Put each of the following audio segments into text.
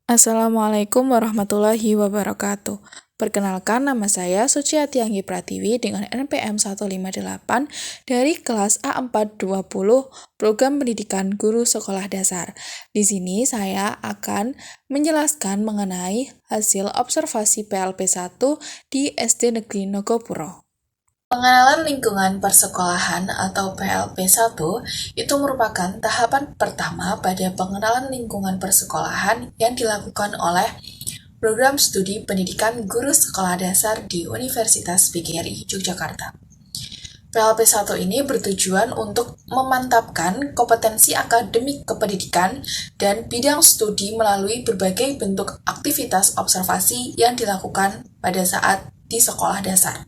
Assalamualaikum warahmatullahi wabarakatuh. Perkenalkan, nama saya Suciati Anggi Pratiwi dengan NPM 158 dari kelas A420 Program Pendidikan Guru Sekolah Dasar. Di sini saya akan menjelaskan mengenai hasil observasi PLP 1 di SD Negeri Nogopuro. Pengenalan lingkungan persekolahan atau PLP 1 itu merupakan tahapan pertama pada pengenalan lingkungan persekolahan yang dilakukan oleh Program Studi Pendidikan Guru Sekolah Dasar di Universitas PGRI Yogyakarta. PLP 1 ini bertujuan untuk memantapkan kompetensi akademik kependidikan dan bidang studi melalui berbagai bentuk aktivitas observasi yang dilakukan pada saat di sekolah dasar.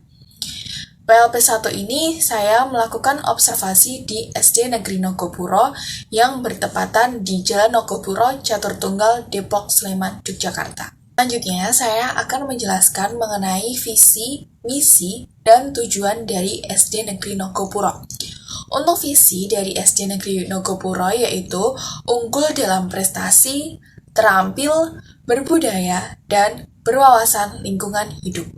PLP 1 ini saya melakukan observasi di SD Negeri Nogopuro yang bertepatan di Jalan Nogopuro, Catur Tunggal, Depok, Sleman, Yogyakarta. Selanjutnya, saya akan menjelaskan mengenai visi, misi, dan tujuan dari SD Negeri Nogopuro. Untuk visi dari SD Negeri Nogopuro yaitu unggul dalam prestasi, terampil, berbudaya, dan berwawasan lingkungan hidup.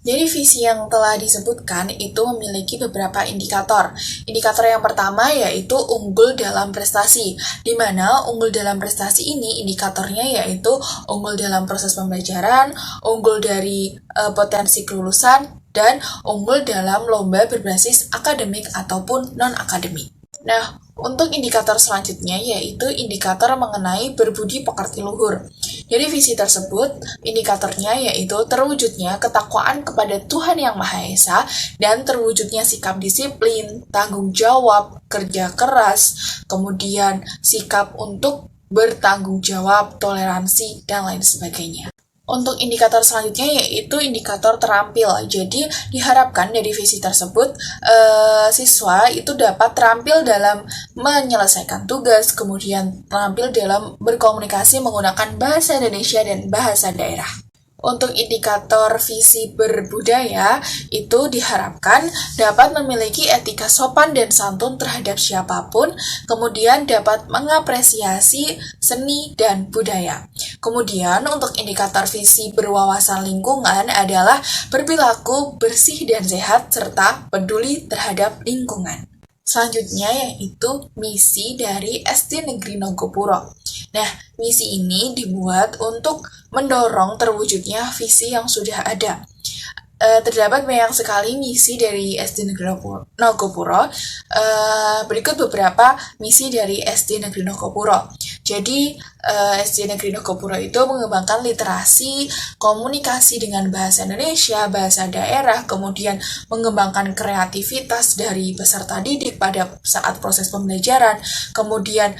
Jadi visi yang telah disebutkan itu memiliki beberapa indikator. Indikator yang pertama yaitu unggul dalam prestasi, di mana unggul dalam prestasi ini indikatornya yaitu unggul dalam proses pembelajaran, unggul dari potensi kelulusan, dan unggul dalam lomba berbasis akademik ataupun non-akademik. Nah, untuk indikator selanjutnya yaitu indikator mengenai berbudi pekerti luhur. Jadi visi tersebut, indikatornya yaitu terwujudnya ketakwaan kepada Tuhan Yang Maha Esa dan terwujudnya sikap disiplin, tanggung jawab, kerja keras, kemudian sikap untuk bertanggung jawab, toleransi, dan lain sebagainya. Untuk indikator selanjutnya yaitu indikator terampil. Jadi diharapkan dari visi tersebut siswa itu dapat terampil dalam menyelesaikan tugas, kemudian terampil dalam berkomunikasi menggunakan bahasa Indonesia dan bahasa daerah. Untuk indikator visi berbudaya, itu diharapkan dapat memiliki etika sopan dan santun terhadap siapapun, kemudian dapat mengapresiasi seni dan budaya. Kemudian untuk indikator visi berwawasan lingkungan adalah berperilaku bersih dan sehat serta peduli terhadap lingkungan. Selanjutnya yaitu misi dari SD Negeri Nogopuro. Nah, misi ini dibuat untuk mendorong terwujudnya visi yang sudah ada. Terdapat banyak sekali misi dari SD Negeri Nogopuro. Berikut beberapa misi dari SD Negeri Nogopuro. Jadi, SD Negeri Nogopuro itu mengembangkan literasi, komunikasi dengan bahasa Indonesia, bahasa daerah, kemudian mengembangkan kreativitas dari peserta didik pada saat proses pembelajaran, kemudian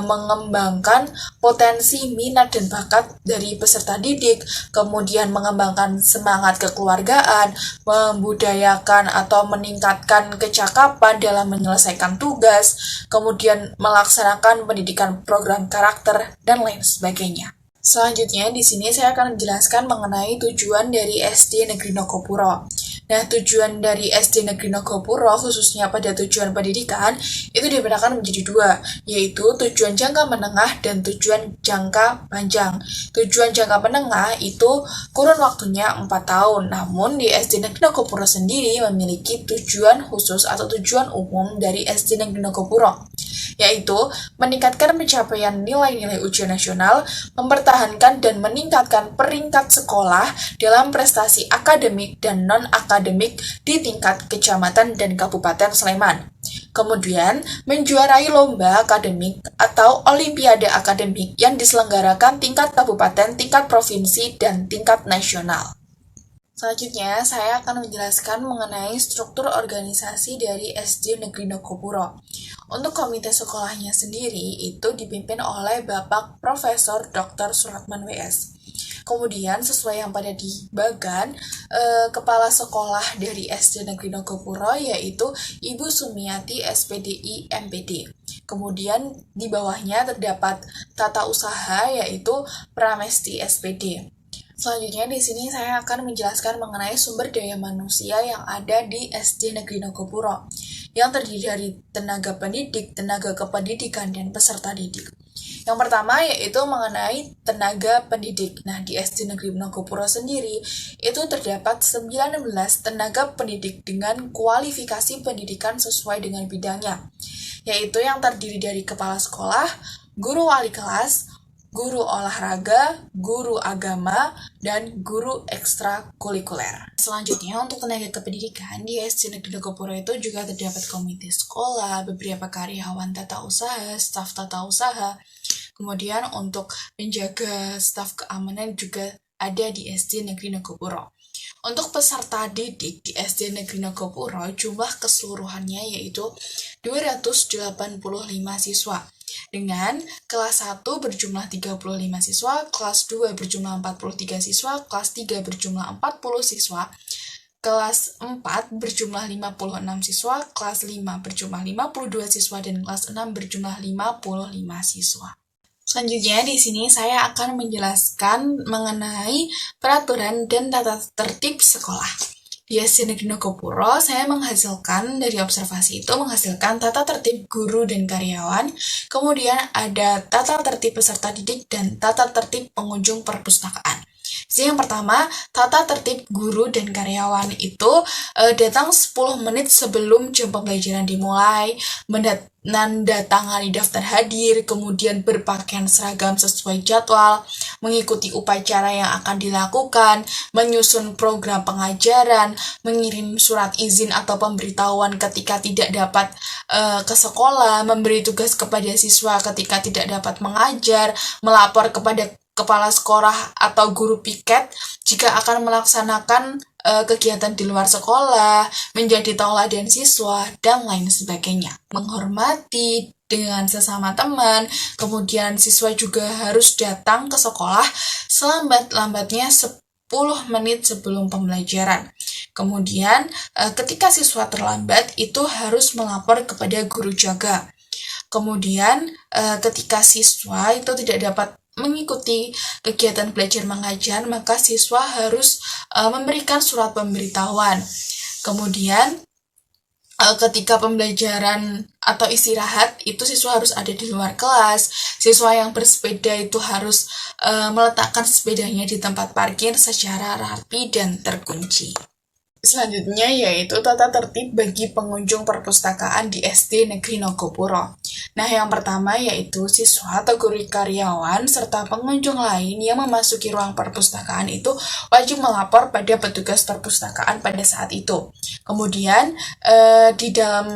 mengembangkan potensi minat dan bakat dari peserta didik, kemudian mengembangkan semangat kekeluargaan, membudayakan atau meningkatkan kecakapan dalam menyelesaikan tugas, kemudian melaksanakan pendidikan program karakter, dan lain sebagainya. Selanjutnya, di sini saya akan menjelaskan mengenai tujuan dari SD Negeri Nogopuro. Nah, tujuan dari SD Negeri Nogopuro, khususnya pada tujuan pendidikan, itu dibedakan menjadi dua, yaitu tujuan jangka menengah dan tujuan jangka panjang. Tujuan jangka menengah itu kurun waktunya 4 tahun, namun di SD Negeri Nogopuro sendiri memiliki tujuan khusus atau tujuan umum dari SD Negeri Nogopuro, yaitu meningkatkan pencapaian nilai-nilai ujian nasional, mempertahankan dan meningkatkan peringkat sekolah dalam prestasi akademik dan non-akademik di tingkat kecamatan dan kabupaten Sleman. Kemudian, menjuarai lomba akademik atau olimpiade akademik yang diselenggarakan tingkat kabupaten, tingkat provinsi, dan tingkat nasional. Selanjutnya, saya akan menjelaskan mengenai struktur organisasi dari SD Negeri Nogopuro. Untuk komite sekolahnya sendiri itu dipimpin oleh Bapak Profesor Dr. Suratman WS. Kemudian sesuai yang pada di bagan, kepala sekolah dari SD Negeri Nogopuro yaitu Ibu Sumiati SPDI MPD. Kemudian di bawahnya terdapat tata usaha yaitu Pramesti SPD. Selanjutnya di sini saya akan menjelaskan mengenai sumber daya manusia yang ada di SD Negeri Nogopuro, yang terdiri dari tenaga pendidik, tenaga kependidikan, dan peserta didik. Yang pertama yaitu mengenai tenaga pendidik. Nah, di SD Negeri Nogopuro sendiri itu terdapat 19 tenaga pendidik dengan kualifikasi pendidikan sesuai dengan bidangnya, yaitu yang terdiri dari kepala sekolah, guru wali kelas, guru olahraga, guru agama, dan guru ekstrakurikuler. Selanjutnya, untuk tenaga kependidikan di SD Negeri Nogopuro itu juga terdapat komite sekolah, beberapa karyawan tata usaha, staf tata usaha. Kemudian untuk menjaga staf keamanan juga ada di SD Negeri Nogopuro. Untuk peserta didik di SD Negeri Nogopuro, jumlah keseluruhannya yaitu 285 siswa. Dengan kelas 1 berjumlah 35 siswa, kelas 2 berjumlah 43 siswa, kelas 3 berjumlah 40 siswa, kelas 4 berjumlah 56 siswa, kelas 5 berjumlah 52 siswa, dan kelas 6 berjumlah 55 siswa. Selanjutnya di sini saya akan menjelaskan mengenai peraturan dan tata tertib sekolah. Di SD Negeri Nogopuro, saya menghasilkan dari observasi itu menghasilkan tata tertib guru dan karyawan, kemudian ada tata tertib peserta didik dan tata tertib pengunjung perpustakaan. Jadi yang pertama, tata tertib guru dan karyawan itu datang 10 menit sebelum jam pembelajaran dimulai, menandatangani daftar hadir, kemudian berpakaian seragam sesuai jadwal, mengikuti upacara yang akan dilakukan, menyusun program pengajaran, mengirim surat izin atau pemberitahuan ketika tidak dapat ke sekolah, memberi tugas kepada siswa ketika tidak dapat mengajar, melapor kepada kepala sekolah atau guru piket jika akan melaksanakan kegiatan di luar sekolah, menjadi tauladan siswa, dan lain sebagainya. Menghormati dengan sesama teman, kemudian siswa juga harus datang ke sekolah selambat-lambatnya 10 menit sebelum pembelajaran. Kemudian, ketika siswa terlambat, itu harus melapor kepada guru jaga. Kemudian, ketika siswa itu tidak dapat mengikuti kegiatan belajar mengajar, maka siswa harus memberikan surat pemberitahuan. Kemudian, ketika pembelajaran atau istirahat, itu siswa harus ada di luar kelas. Siswa yang bersepeda itu harus meletakkan sepedanya di tempat parkir secara rapi dan terkunci. Selanjutnya yaitu tata tertib bagi pengunjung perpustakaan di SD Negeri Nogopuro. Nah, yang pertama yaitu siswa atau guru karyawan serta pengunjung lain yang memasuki ruang perpustakaan itu wajib melapor pada petugas perpustakaan pada saat itu. Kemudian di dalam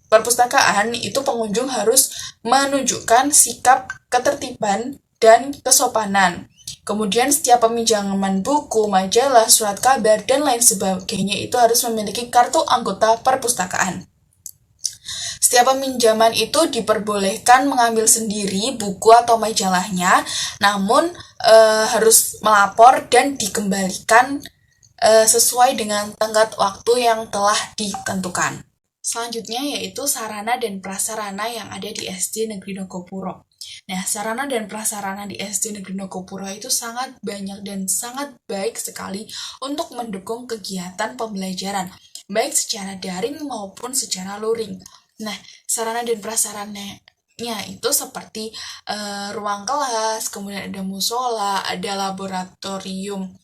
perpustakaan itu pengunjung harus menunjukkan sikap ketertiban dan kesopanan. Kemudian setiap peminjaman buku, majalah, surat kabar, dan lain sebagainya itu harus memiliki kartu anggota perpustakaan. Setiap peminjaman itu diperbolehkan mengambil sendiri buku atau majalahnya, namun harus melapor dan dikembalikan sesuai dengan tenggat waktu yang telah ditentukan. Selanjutnya yaitu sarana dan prasarana yang ada di SD Negeri Nogopuro. Nah, sarana dan prasarana di SD Negeri Nogopuro itu sangat banyak dan sangat baik sekali untuk mendukung kegiatan pembelajaran, baik secara daring maupun secara luring. Nah, sarana dan prasarananya itu seperti ruang kelas, kemudian ada musola, ada laboratorium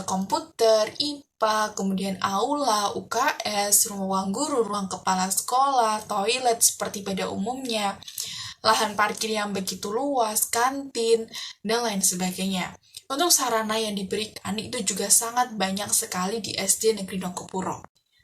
komputer, IPA, kemudian aula, UKS, ruang guru, ruang kepala sekolah, toilet seperti pada umumnya, lahan parkir yang begitu luas, kantin, dan lain sebagainya. Untuk sarana yang diberikan itu juga sangat banyak sekali di SD Negeri Nogopuro.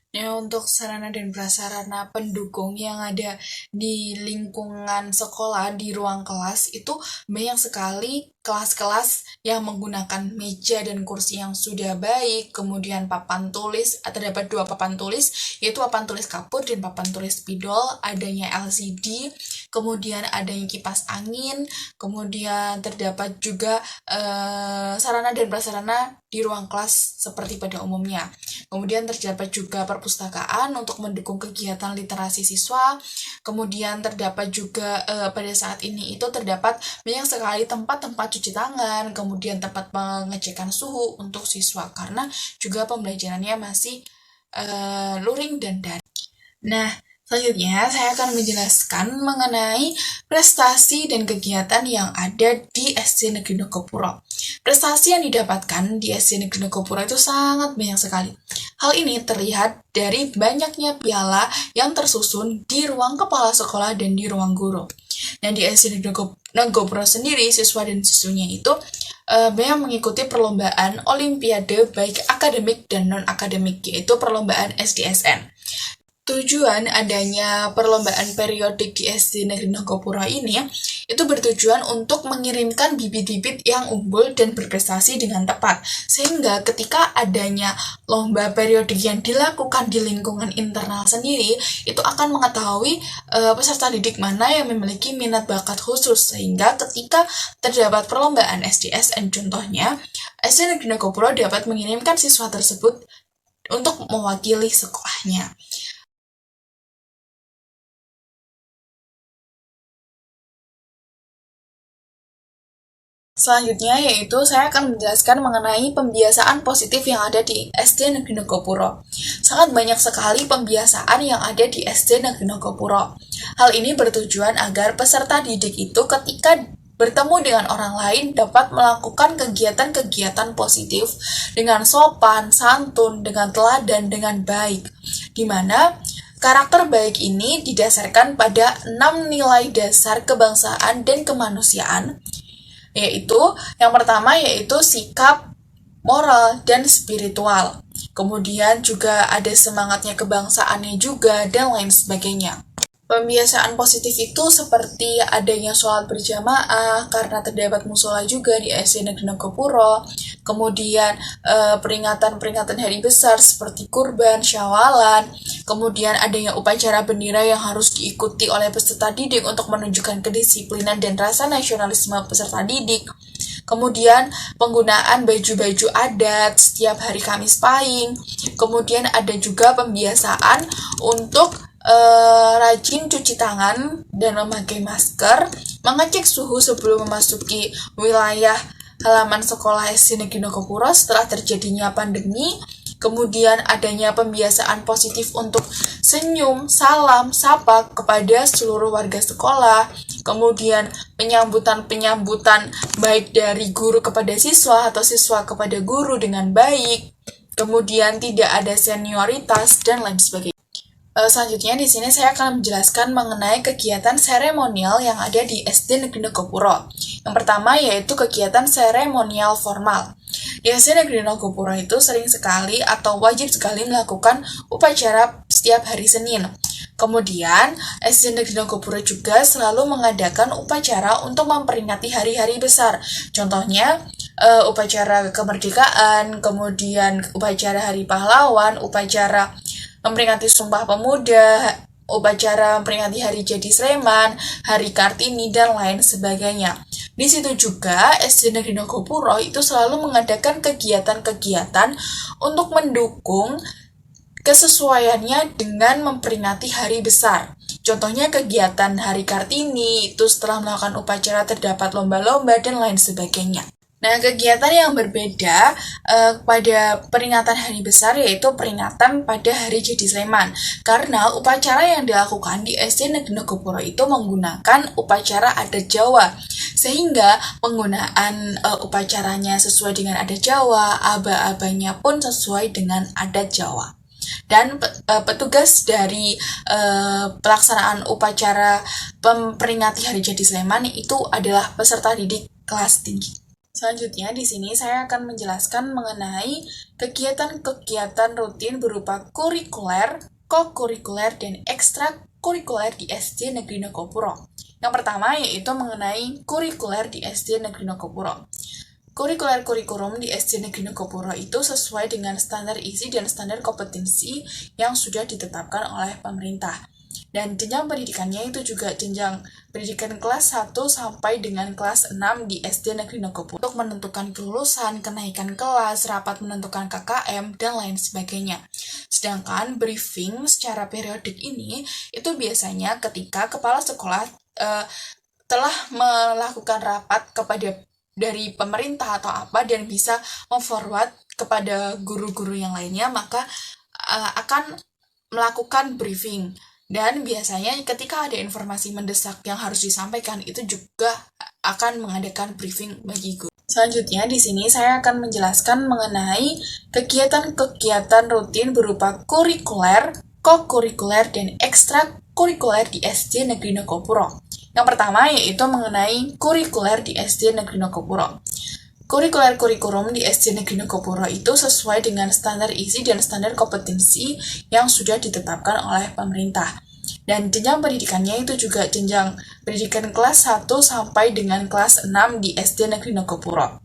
Ya, untuk sarana dan prasarana pendukung yang ada di lingkungan sekolah, di ruang kelas, itu banyak sekali kelas-kelas yang menggunakan meja dan kursi yang sudah baik, kemudian papan tulis, terdapat 2 papan tulis, yaitu papan tulis kapur dan papan tulis spidol, adanya LCD, kemudian adanya kipas angin, kemudian terdapat juga sarana dan prasarana di ruang kelas seperti pada umumnya. Kemudian terdapat juga perpustakaan untuk mendukung kegiatan literasi siswa. Kemudian terdapat juga pada saat ini itu terdapat banyak sekali tempat-tempat cuci tangan, kemudian tempat pengecekan suhu untuk siswa karena juga pembelajarannya masih luring dan daring. Nah, Selanjutnya, saya akan menjelaskan mengenai prestasi dan kegiatan yang ada di SD Negeri Nogopuro. Prestasi yang didapatkan di SD Negeri Nogopuro itu sangat banyak sekali. Hal ini terlihat dari banyaknya piala yang tersusun di ruang kepala sekolah dan di ruang guru. Dan di SD Negeri Nogopuro sendiri, siswa dan siswinya itu banyak mengikuti perlombaan olimpiade baik akademik dan non-akademik, yaitu perlombaan SDSN. Tujuan adanya perlombaan periodik di SD Negeri Nogopuro ini itu bertujuan untuk mengirimkan bibit-bibit yang unggul dan berprestasi dengan tepat. Sehingga ketika adanya lomba periodik yang dilakukan di lingkungan internal sendiri, itu akan mengetahui peserta didik mana yang memiliki minat bakat khusus. Sehingga ketika terdapat perlombaan SDSN contohnya, SD Negeri Nogopuro dapat mengirimkan siswa tersebut untuk mewakili sekolahnya. Selanjutnya yaitu saya akan menjelaskan mengenai pembiasaan positif yang ada di SD Negeri Nogopuro. Sangat banyak sekali pembiasaan yang ada di SD Negeri Nogopuro. Hal ini bertujuan agar peserta didik itu ketika bertemu dengan orang lain dapat melakukan kegiatan-kegiatan positif dengan sopan, santun, dengan teladan, dengan baik. Di mana karakter baik ini didasarkan pada 6 nilai dasar kebangsaan dan kemanusiaan, yaitu yang pertama yaitu sikap, moral, dan spiritual. Kemudian juga ada semangatnya kebangsaannya juga, dan lain sebagainya. Pembiasaan positif itu seperti adanya sholat berjamaah karena terdapat musola juga di SD Negeri Nogopuro, kemudian peringatan-peringatan hari besar seperti kurban, syawalan, kemudian adanya upacara bendera yang harus diikuti oleh peserta didik untuk menunjukkan kedisiplinan dan rasa nasionalisme peserta didik. Kemudian penggunaan baju-baju adat setiap hari Kamis Pahing. Kemudian ada juga pembiasaan untuk rajin cuci tangan dan memakai masker, mengecek suhu sebelum memasuki wilayah halaman sekolah SD Negeri Nogopuro setelah terjadinya pandemi. Kemudian adanya pembiasaan positif untuk senyum, salam, sapa kepada seluruh warga sekolah. Kemudian penyambutan baik dari guru kepada siswa atau siswa kepada guru dengan baik. Kemudian tidak ada senioritas dan lain sebagainya. Selanjutnya di sini saya akan menjelaskan mengenai kegiatan seremonial yang ada di SD Negeri Nogopuro. Yang pertama yaitu kegiatan seremonial formal. Di SD Negeri Nogopuro itu sering sekali atau wajib sekali melakukan upacara setiap hari Senin. Kemudian, SD Negeri Nogopuro juga selalu mengadakan upacara untuk memperingati hari-hari besar. Contohnya, upacara kemerdekaan, kemudian upacara Hari Pahlawan, upacara memperingati Sumpah Pemuda, upacara memperingati Hari Jadi Sleman, Hari Kartini, dan lain sebagainya. Di situ juga SD Negeri Nogopuro itu selalu mengadakan kegiatan-kegiatan untuk mendukung kesesuaiannya dengan memperingati hari besar. Contohnya kegiatan Hari Kartini, itu setelah melakukan upacara terdapat lomba-lomba dan lain sebagainya. Nah, kegiatan yang berbeda pada peringatan hari besar yaitu peringatan pada Hari Jadi Sleman. Karena upacara yang dilakukan di SD Negeri Nogopuro itu menggunakan upacara adat Jawa. Sehingga penggunaan upacaranya sesuai dengan adat Jawa, aba-abanya pun sesuai dengan adat Jawa. Dan petugas dari pelaksanaan upacara memperingati Hari Jadi Sleman itu adalah peserta didik kelas tinggi. Selanjutnya, di sini saya akan menjelaskan mengenai kegiatan-kegiatan rutin berupa kurikuler, kokurikuler, dan ekstrakurikuler di SD Negeri Nogopuro. Yang pertama yaitu mengenai kurikuler di SD Negeri Nogopuro. Kurikuler kurikulum di SD Negeri Nogopuro itu sesuai dengan standar isi dan standar kompetensi yang sudah ditetapkan oleh pemerintah. Dan jenjang pendidikannya itu juga jenjang pendidikan kelas 1 sampai dengan kelas 6 di SD Negeri Nogopuro untuk menentukan kelulusan, kenaikan kelas, rapat menentukan KKM, dan lain sebagainya. Sedangkan briefing secara periodik ini itu biasanya ketika kepala sekolah telah melakukan rapat kepada dari pemerintah atau apa dan bisa memforward kepada guru-guru yang lainnya, maka akan melakukan briefing. Dan biasanya ketika ada informasi mendesak yang harus disampaikan, itu juga akan mengadakan briefing bagi guru. Selanjutnya di sini saya akan menjelaskan mengenai kegiatan-kegiatan rutin berupa kurikuler, kokurikuler, dan ekstrakurikuler di SD Negeri Nogopuro. Yang pertama yaitu mengenai kurikuler di SD Negeri Nogopuro. Kurikuler kurikulum di SD Negeri Nogopuro itu sesuai dengan standar isi dan standar kompetensi yang sudah ditetapkan oleh pemerintah. Dan jenjang pendidikannya itu juga jenjang pendidikan kelas 1 sampai dengan kelas 6 di SD Negeri Nogopuro.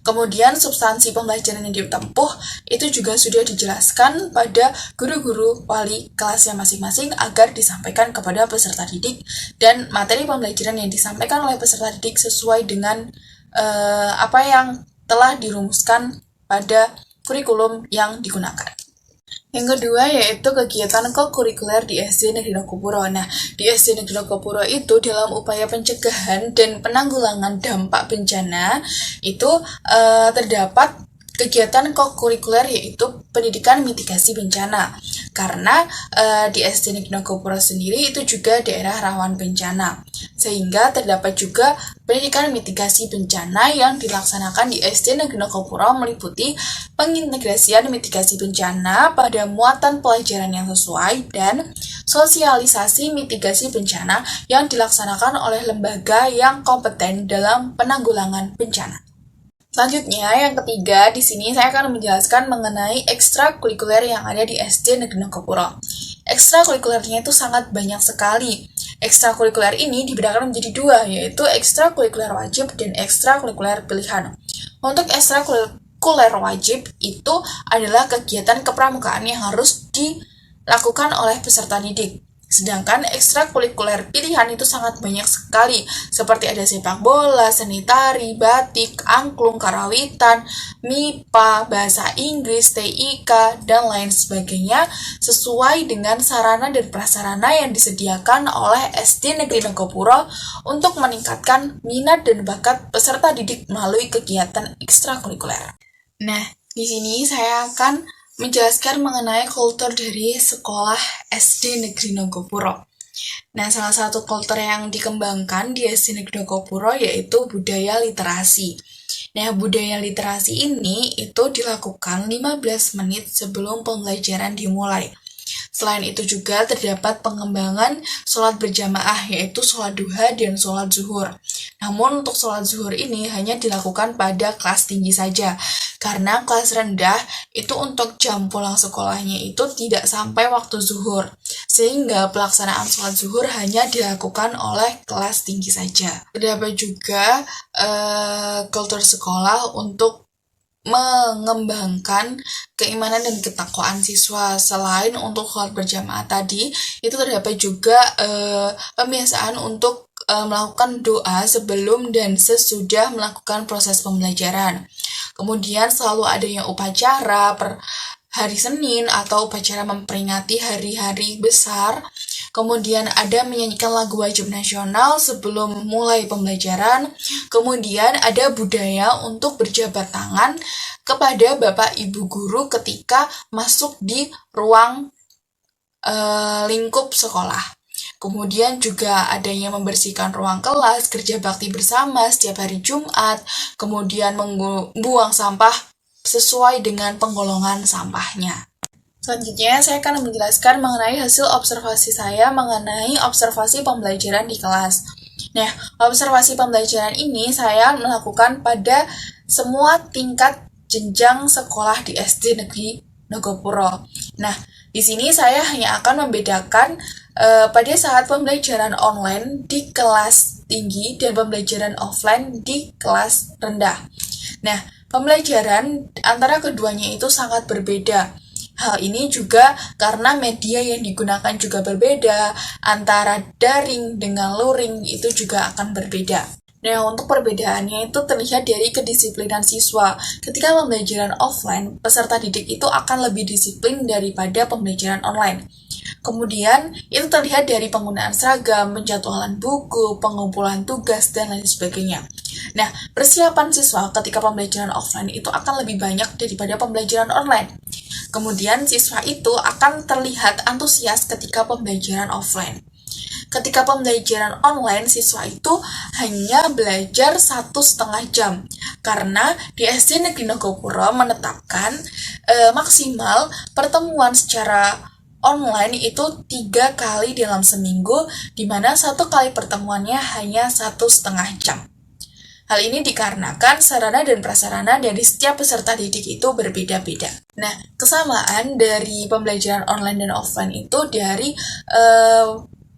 Kemudian substansi pembelajaran yang ditempuh itu juga sudah dijelaskan pada guru-guru wali kelasnya masing-masing agar disampaikan kepada peserta didik, dan materi pembelajaran yang disampaikan oleh peserta didik sesuai dengan apa yang telah dirumuskan pada kurikulum yang digunakan. Yang kedua yaitu kegiatan kokurikuler di SD Negeri Nogopuro. Nah, di SD Negeri Nogopuro itu dalam upaya pencegahan dan penanggulangan dampak bencana itu terdapat kegiatan kokurikuler yaitu pendidikan mitigasi bencana. Karena di SD Negeri Nogopuro sendiri itu juga daerah rawan bencana. Sehingga terdapat juga pendidikan mitigasi bencana yang dilaksanakan di SD Negeri Nogopuro meliputi pengintegrasian mitigasi bencana pada muatan pelajaran yang sesuai dan sosialisasi mitigasi bencana yang dilaksanakan oleh lembaga yang kompeten dalam penanggulangan bencana. Selanjutnya, yang ketiga, di sini saya akan menjelaskan mengenai ekstrakurikuler yang ada di SD Negeri Nogopuro. Ekstrakurikulernya itu sangat banyak sekali. Ekstrakurikuler ini dibedakan menjadi dua, yaitu ekstrakurikuler wajib dan ekstrakurikuler pilihan. Untuk ekstrakurikuler wajib itu adalah kegiatan kepramukaan yang harus dilakukan oleh peserta didik. Sedangkan ekstrakurikuler pilihan itu sangat banyak sekali, seperti ada sepak bola, seni tari, batik, angklung, karawitan, MIPA, bahasa Inggris, TIK, dan lain sebagainya, sesuai dengan sarana dan prasarana yang disediakan oleh SD Negeri Nogopuro untuk meningkatkan minat dan bakat peserta didik melalui kegiatan ekstrakurikuler. Nah, di sini saya akan menjelaskan mengenai kultur dari sekolah SD Negeri Nogopuro. Nah, salah satu kultur yang dikembangkan di SD Negeri Nogopuro yaitu budaya literasi. Nah, budaya literasi ini itu dilakukan 15 menit sebelum pembelajaran dimulai. Selain itu juga terdapat pengembangan sholat berjamaah yaitu sholat duha dan sholat zuhur. Namun untuk sholat zuhur ini hanya dilakukan pada kelas tinggi saja, karena kelas rendah itu untuk jam pulang sekolahnya itu tidak sampai waktu zuhur, sehingga pelaksanaan sholat zuhur hanya dilakukan oleh kelas tinggi saja. Terdapat juga kultur sekolah untuk mengembangkan keimanan dan ketakwaan siswa. Selain untuk sholat berjamaah tadi, itu terdapat juga pembiasaan untuk melakukan doa sebelum dan sesudah melakukan proses pembelajaran. Kemudian selalu adanya upacara per hari Senin atau upacara memperingati hari-hari besar. Kemudian ada menyanyikan lagu wajib nasional sebelum mulai pembelajaran. Kemudian ada budaya untuk berjabat tangan kepada Bapak Ibu guru ketika masuk di ruang lingkup sekolah. Kemudian juga adanya membersihkan ruang kelas, kerja bakti bersama setiap hari Jumat, kemudian membuang sampah sesuai dengan penggolongan sampahnya. Selanjutnya, saya akan menjelaskan mengenai hasil observasi saya mengenai observasi pembelajaran di kelas. Nah, observasi pembelajaran ini saya melakukan pada semua tingkat jenjang sekolah di SD Negeri Nogopuro. Nah, di sini saya hanya akan membedakan pada saat pembelajaran online di kelas tinggi dan pembelajaran offline di kelas rendah. Nah, pembelajaran antara keduanya itu sangat berbeda. Hal ini juga karena media yang digunakan juga berbeda, antara daring dengan luring itu juga akan berbeda. Nah, untuk perbedaannya itu terlihat dari kedisiplinan siswa. Ketika pembelajaran offline, peserta didik itu akan lebih disiplin daripada pembelajaran online. Kemudian, itu terlihat dari penggunaan seragam, penjadwalan buku, pengumpulan tugas, dan lain sebagainya. Nah, persiapan siswa ketika pembelajaran offline itu akan lebih banyak daripada pembelajaran online. Kemudian siswa itu akan terlihat antusias ketika pembelajaran offline. Ketika pembelajaran online, siswa itu hanya belajar 1,5 jam karena di SD Negeri Nogopuro menetapkan maksimal pertemuan secara online itu 3 kali dalam seminggu, di mana 1 kali pertemuannya hanya 1,5 jam. Hal ini dikarenakan sarana dan prasarana dari setiap peserta didik itu berbeda-beda. Nah, kesamaan dari pembelajaran online dan offline itu dari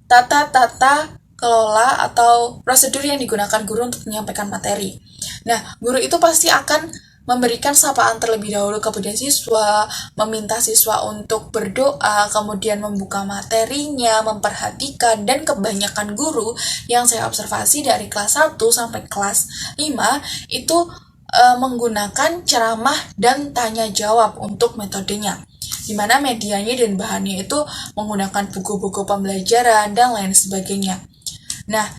tata kelola atau prosedur yang digunakan guru untuk menyampaikan materi. Nah, guru itu pasti akan memberikan sapaan terlebih dahulu kepada siswa, meminta siswa untuk berdoa, kemudian membuka materinya, memperhatikan, dan kebanyakan guru yang saya observasi dari kelas 1 sampai kelas 5 itu menggunakan ceramah dan tanya jawab untuk metodenya, di mana medianya dan bahannya itu menggunakan buku-buku pembelajaran dan lain sebagainya. Nah,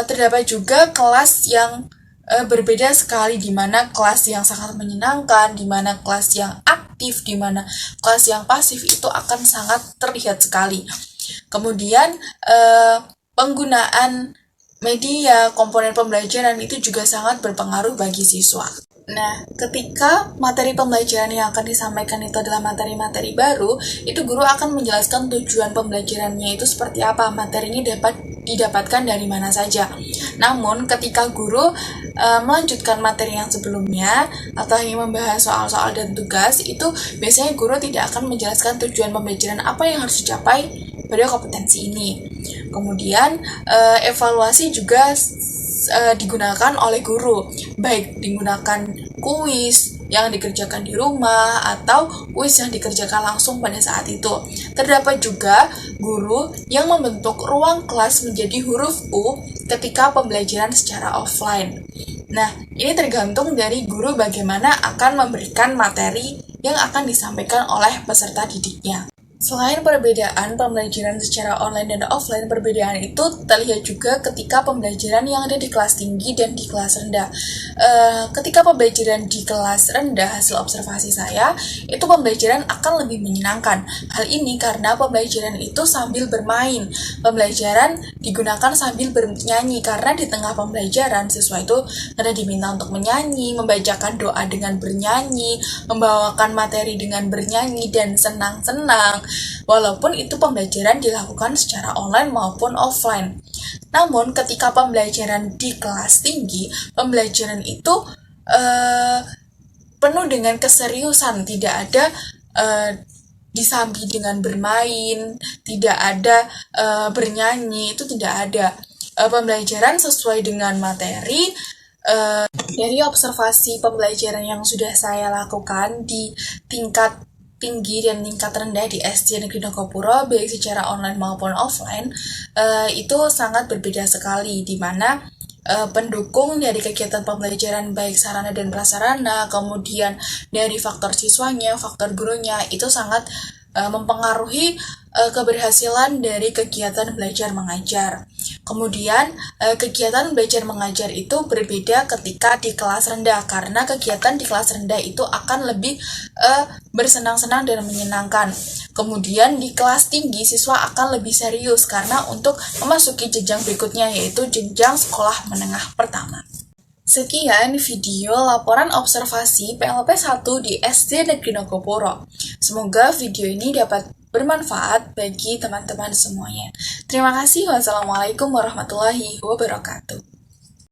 terdapat juga kelas yang berbeda sekali, di mana kelas yang sangat menyenangkan, di mana kelas yang aktif, di mana kelas yang pasif itu akan sangat terlihat sekali. Kemudian penggunaan media, komponen pembelajaran itu juga sangat berpengaruh bagi siswa. Nah, ketika materi pembelajaran yang akan disampaikan itu adalah materi-materi baru, itu guru akan menjelaskan tujuan pembelajarannya itu seperti apa, materi ini dapat didapatkan dari mana saja. Namun, ketika guru melanjutkan materi yang sebelumnya atau hanya membahas soal-soal dan tugas, itu biasanya guru tidak akan menjelaskan tujuan pembelajaran apa yang harus dicapai pada kompetensi ini. Kemudian, evaluasi juga digunakan oleh guru, baik digunakan kuis yang dikerjakan di rumah atau kuis yang dikerjakan langsung pada saat itu. Terdapat juga guru yang membentuk ruang kelas menjadi huruf U ketika pembelajaran secara offline. Nah, ini tergantung dari guru bagaimana akan memberikan materi yang akan disampaikan oleh peserta didiknya. Selain perbedaan pembelajaran secara online dan offline, perbedaan itu terlihat juga ketika pembelajaran yang ada di kelas tinggi dan di kelas rendah. Ketika pembelajaran di kelas rendah, hasil observasi saya, itu pembelajaran akan lebih menyenangkan. Hal ini karena pembelajaran itu sambil bermain. Pembelajaran digunakan sambil bernyanyi, karena di tengah pembelajaran, siswa itu ada diminta untuk menyanyi, membacakan doa dengan bernyanyi, membawakan materi dengan bernyanyi, dan senang-senang. Walaupun itu pembelajaran dilakukan secara online maupun offline. Namun ketika pembelajaran di kelas tinggi, pembelajaran itu penuh dengan keseriusan, tidak ada disambi dengan bermain, tidak ada bernyanyi, itu tidak ada. Pembelajaran sesuai dengan materi. Dari observasi pembelajaran yang sudah saya lakukan di tingkat tinggi dan tingkat rendah di SD Negeri Nogopuro, baik secara online maupun offline, itu sangat berbeda sekali, di mana pendukung dari kegiatan pembelajaran baik sarana dan prasarana, kemudian dari faktor siswanya, faktor gurunya, itu sangat mempengaruhi keberhasilan dari kegiatan belajar mengajar. Kemudian kegiatan belajar mengajar itu berbeda ketika di kelas rendah, karena kegiatan di kelas rendah itu akan lebih bersenang-senang dan menyenangkan. Kemudian di kelas tinggi siswa akan lebih serius karena untuk memasuki jenjang berikutnya, yaitu jenjang sekolah menengah pertama. Sekian video laporan observasi PLP 1 di SD Negeri Nogopuro. Semoga video ini dapat bermanfaat bagi teman-teman semuanya. Terima kasih. Wassalamualaikum warahmatullahi wabarakatuh.